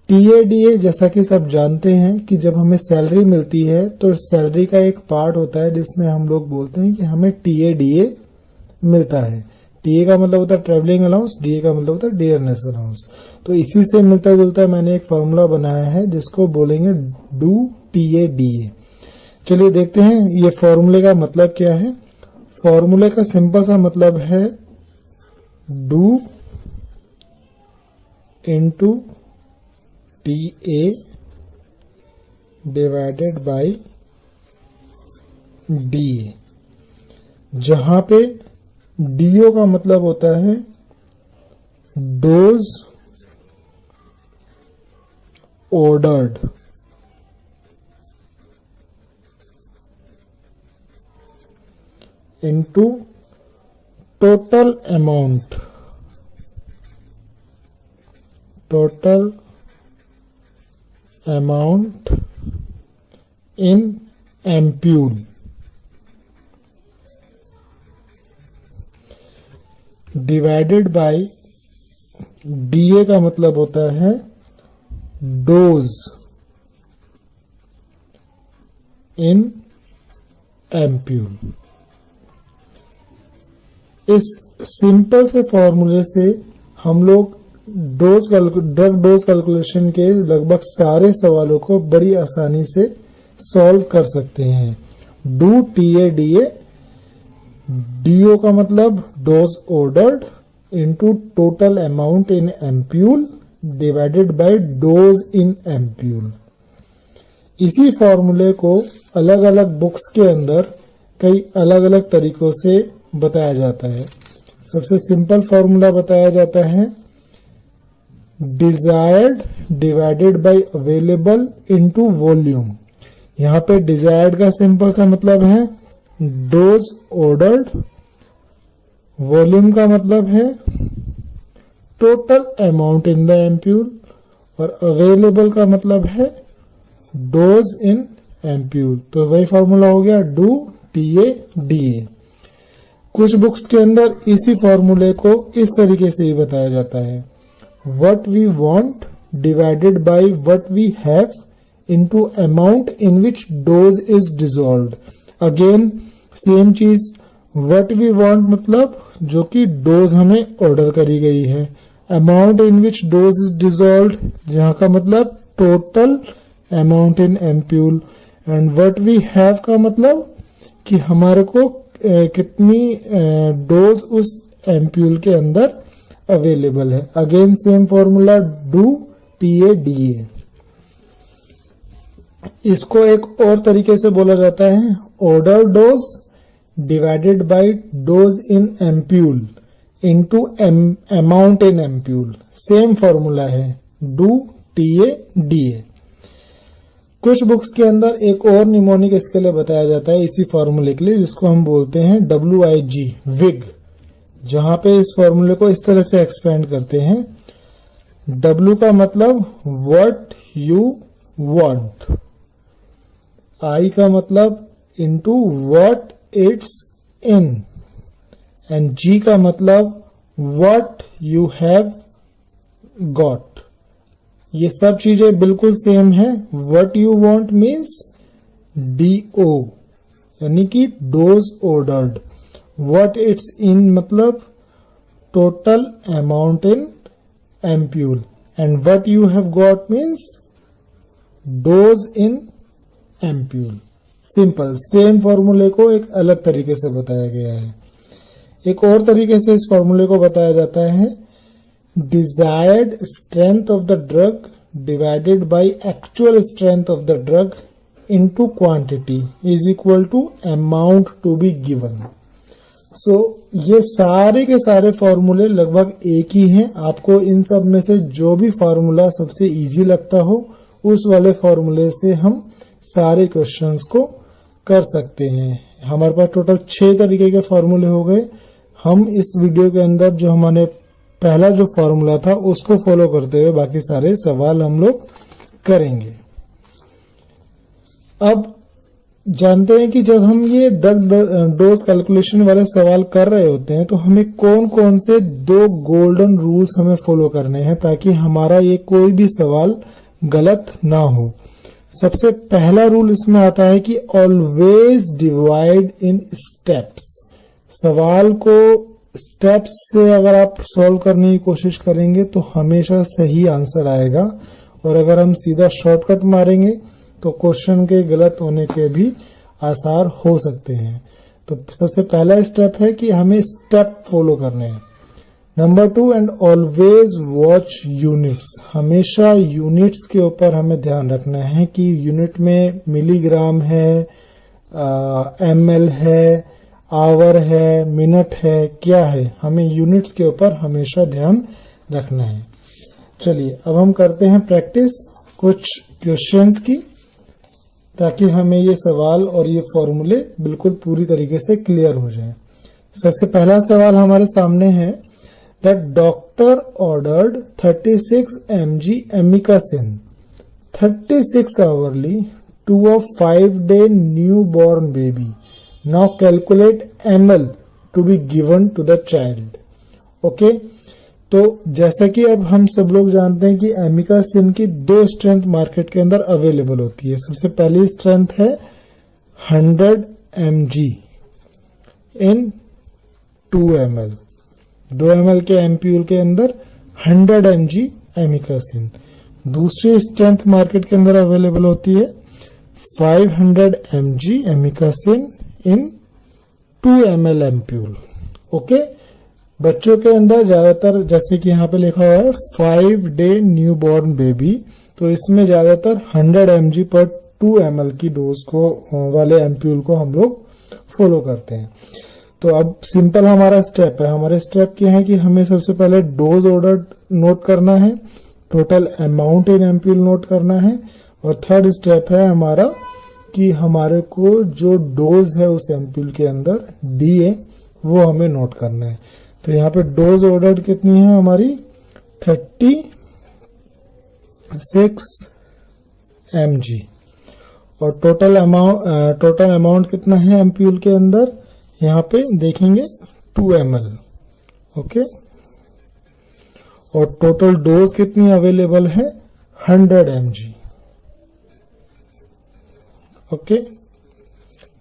TADA जैसा कि सब जानते हैं कि जब हमें सैलरी मिलती है तो सैलरी का एक पार्ट होता है जिसमें हम लोग बोलते हैं कि हमें टीएडीए मिलता है। टीए का मतलब होता है ट्रैवलिंग अलाउंस, डीए का मतलब होता है डियरनेस अलाउंस। तो इसी से मिलता जुलता मैंने एक फॉर्मूला बनाया है जिसको बोलेंगे डू टीएडीए। चलिए देखते हैं ये फॉर्मूले का मतलब क्या है। फॉर्मूले का सिंपल सा मतलब है do into TA divided by DA, जहां पे डीओ का मतलब होता है dose ordered, into total amount in ampoule. Divided by DA का मतलब होता है डोज इन एम्प्यूल। इस सिंपल से फॉर्मूले से हम लोग ड्रग डोज कैलकुलेशन के लगभग सारे सवालों को बड़ी आसानी से सॉल्व कर सकते हैं। डू टीएडीए, डीओ का मतलब dose ordered into total amount in ampoule divided by dose in ampoule. इसी फॉर्मूले को अलग अलग बुक्स के अंदर कई अलग अलग तरीकों से बताया जाता है। सबसे सिंपल फॉर्मूला बताया जाता है desired divided by available into volume. यहाँ पे डिजायर्ड का सिंपल सा मतलब है डोज ऑर्डर्ड, वॉल्यूम का मतलब है total amount in the ampoule, और अवेलेबल का मतलब है डोज इन एम्प्यूल। तो वही फॉर्मूला हो गया डू टीएडीए। कुछ बुक्स के अंदर इसी फॉर्मूले को इस तरीके से ही बताया जाता है what we want divided by what we have into amount in which dose is dissolved। Again same चीज, what we want मतलब जो कि डोज हमें ऑर्डर करी गई है, amount in which dose is dissolved जहां का मतलब total amount in ampoule, and what we have का मतलब कि हमारे को कितनी डोज उस एम्प्यूल के अंदर अवेलेबल है। Again same formula do TADA. इसको एक और तरीके से बोला जाता है order dose divided by dose in ampoule into amount in ampoule. Same formula है डू टीएडीए। कुछ बुक्स के अंदर एक और निमोनिक इसके लिए बताया जाता है इसी फॉर्मूले के लिए, जिसको हम बोलते हैं WIG विग, जहां पे इस फॉर्मूले को इस तरह से एक्सपेंड करते हैं W का मतलब व्हाट यू वांट, I का मतलब into what it's in, and G का मतलब व्हाट यू हैव गॉट। ये सब चीजें बिल्कुल सेम है। What you want means DO यानी कि dose ordered, what it's in मतलब total amount in ampoule, and what you have got means dose in ampoule. Simple same फॉर्मूले को एक अलग तरीके से बताया गया है। एक और तरीके से इस फॉर्मूले को बताया जाता है desired strength of the drug divided by actual strength of the drug into quantity is equal to amount to be given. So ये सारे के सारे फॉर्मूले लगभग एक ही हैं। आपको इन सब में से जो भी फॉर्मूला सबसे इजी लगता हो उस वाले फॉर्मूले से हम सारे क्वेश्चंस को कर सकते हैं। हमारे पास टोटल 6 तरीके के फॉर्मूले हो गए। हम इस वीडियो के अंदर जो हमारे पहला जो फॉर्मूला था उसको फॉलो करते हुए बाकी सारे सवाल हम लोग करेंगे। अब जानते हैं कि जब हम ये ड्रग डोज कैलकुलेशन वाले सवाल कर रहे होते हैं तो हमें कौन कौन से 2 गोल्डन रूल्स हमें फॉलो करने हैं ताकि हमारा ये कोई भी सवाल गलत ना हो। सबसे पहला रूल इसमें आता है कि ऑलवेज डिवाइड इन स्टेप्स। सवाल को स्टेप्स से अगर आप सॉल्व करने की कोशिश करेंगे तो हमेशा सही आंसर आएगा, और अगर हम सीधा शॉर्टकट मारेंगे तो क्वेश्चन के गलत होने के भी आसार हो सकते हैं। तो सबसे पहला स्टेप है कि हमें स्टेप फॉलो करने हैं। Number 2, and always watch units. हमेशा यूनिट्स के ऊपर हमें ध्यान रखना है कि यूनिट में मिलीग्राम है, ml है, आवर है, मिनट है, क्या है, हमें यूनिट्स के ऊपर हमेशा ध्यान रखना है। चलिए अब हम करते हैं प्रैक्टिस कुछ क्वेश्चंस की, ताकि हमें ये सवाल और ये फॉर्मूले बिल्कुल पूरी तरीके से क्लियर हो जाए। सबसे पहला सवाल हमारे सामने है that doctor ordered 36 mg amikacin 36 hourly to a 5-day newborn baby. Now calculate ml to be given to the child. Okay तो जैसा कि अब हम सब लोग जानते हैं कि एमिकासिन की 2 स्ट्रेंथ मार्केट के अंदर अवेलेबल होती है। सबसे पहली स्ट्रेंथ है 100 mg इन 2 ml। 2 ml के एम्प्यूल के अंदर 100 mg एमिकासिन। दूसरी स्ट्रेंथ मार्केट के अंदर अवेलेबल होती है 500 mg एमिकासिन इन 2 ml एम्प्यूल। ओके बच्चों के अंदर ज्यादातर, जैसे कि यहाँ पे लिखा हुआ है 5-day न्यूबॉर्न बेबी, तो इसमें ज्यादातर 100 mg पर 2 ml की डोज को वाले एम्प्यूल को हम लोग फॉलो करते हैं। तो अब सिंपल हमारा स्टेप है। हमारे स्टेप क्या है कि हमें सबसे पहले डोज ऑर्डर नोट करना है, total amount in ampoule note करना है, और थर्ड स्टेप है हमारा कि हमारे को जो डोज है उस एम्प्यूल के अंदर DA वो हमें नोट करना है। तो यहाँ पे डोज ऑर्डर कितनी है हमारी 36 mg, और टोटल अमाउंट कितना है एम्प्यूल के अंदर, यहाँ पे देखेंगे 2 ml। ओके और टोटल डोज कितनी अवेलेबल है 100 mg। ओके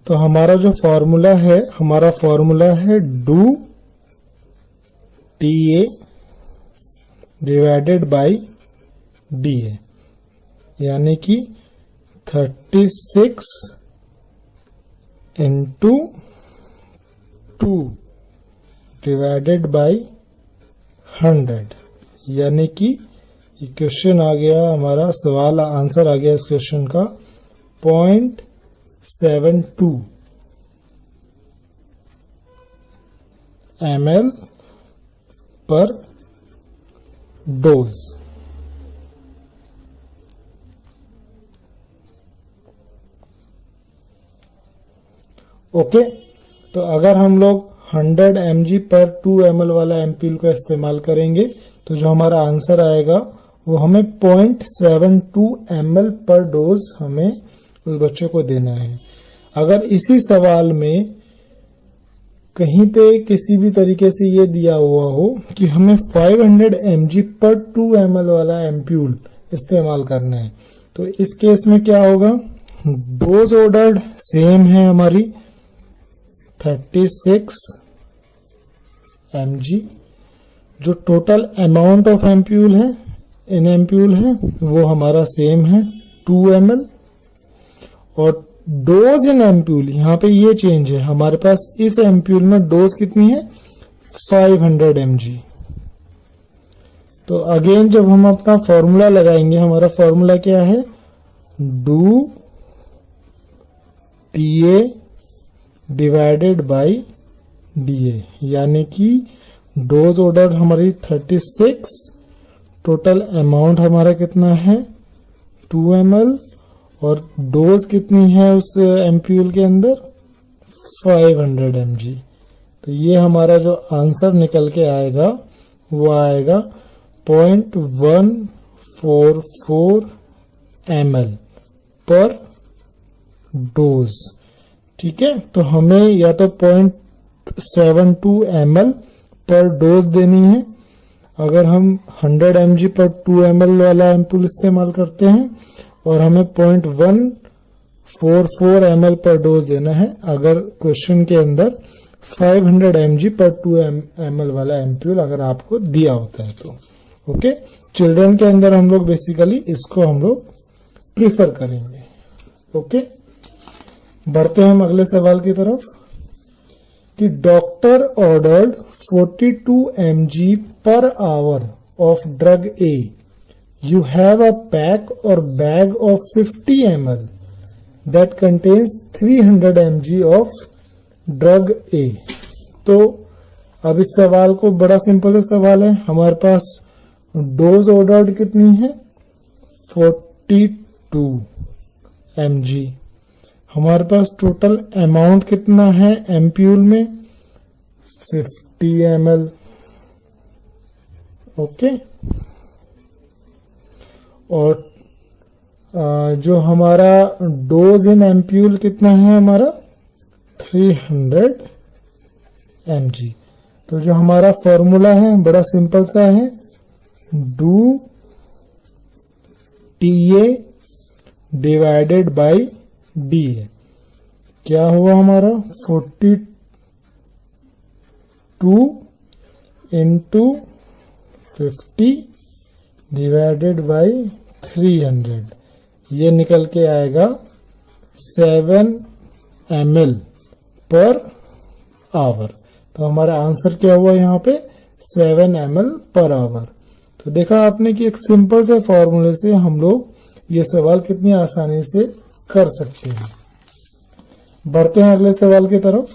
तो हमारा जो फॉर्मूला है, हमारा फॉर्मूला है do TA divided by DA, यानी कि 36 इंटू 2 डिवाइडेड बाई 100, यानी कि क्वेश्चन आ गया हमारा, सवाल आंसर आ गया इस क्वेश्चन का 0.72 ml पर डोज। ओके तो अगर हम लोग 100 mg पर 2 ml वाला एम्प्यूल का इस्तेमाल करेंगे तो जो हमारा आंसर आएगा वो हमें 0.72 ml पर डोज हमें उस बच्चे को देना है। अगर इसी सवाल में कहीं पे किसी भी तरीके से ये दिया हुआ हो कि हमें 500 mg पर 2 ml वाला एम्प्यूल इस्तेमाल करना है, तो इस केस में क्या होगा, डोज ऑर्डर्ड सेम है हमारी 36 mg, जो टोटल अमाउंट ऑफ एम्प्यूल है इन एम्प्यूल है वो हमारा सेम है 2 ml, और डोज इन एम्प्यूल यहाँ पे ये चेंज है, हमारे पास इस एम्प्यूल में डोज कितनी है 500 mg। तो अगेन जब हम अपना फॉर्मूला लगाएंगे, हमारा फॉर्मूला क्या है, do TA divided by DA, यानी कि डोज ऑर्डर हमारी 36, टोटल अमाउंट हमारा कितना है 2 ml, और डोज कितनी है उस एम्प्यूल के अंदर 500 mg। तो ये हमारा जो आंसर निकल के आएगा वो आएगा 0.144 ml पर डोज। ठीक है, तो हमें या तो 0.72 ml पर डोज देनी है अगर हम 100 mg पर 2 ml वाला एम्पूल इस्तेमाल करते हैं, और हमें 0.144 ml पर डोज देना है अगर क्वेश्चन के अंदर 500 mg पर 2 ml वाला एम्पूल अगर आपको दिया होता है तो। ओके, चिल्ड्रन के अंदर हम लोग बेसिकली इसको हम लोग प्रीफर करेंगे। ओके, बढ़ते हैं हम अगले सवाल की तरफ कि doctor ordered 42 mg per hour of drug A, you have a pack और bag of 50 ml that contains 300 mg of drug A. तो अब इस सवाल को बड़ा सिंपल सा सवाल है, हमारे पास डोज ऑर्डर्ड कितनी है 42 mg, हमारे पास टोटल अमाउंट कितना है एम्प्यूल में 50 ml। ओके, और जो हमारा डोज इन एम्प्यूल कितना है हमारा 300 mg। तो जो हमारा फॉर्मूला है बड़ा सिंपल सा है, do TA divided by DA। क्या हुआ हमारा 42 इंटू 50 डिवाइडेड बाय 300, ये निकल के आएगा 7 ml पर आवर। तो हमारा आंसर क्या हुआ यहाँ पे 7 ml पर आवर। तो देखा आपने कि एक सिंपल से फॉर्मूले से हम लोग ये सवाल कितनी आसानी से कर सकते हैं। बढ़ते हैं अगले सवाल की तरफ।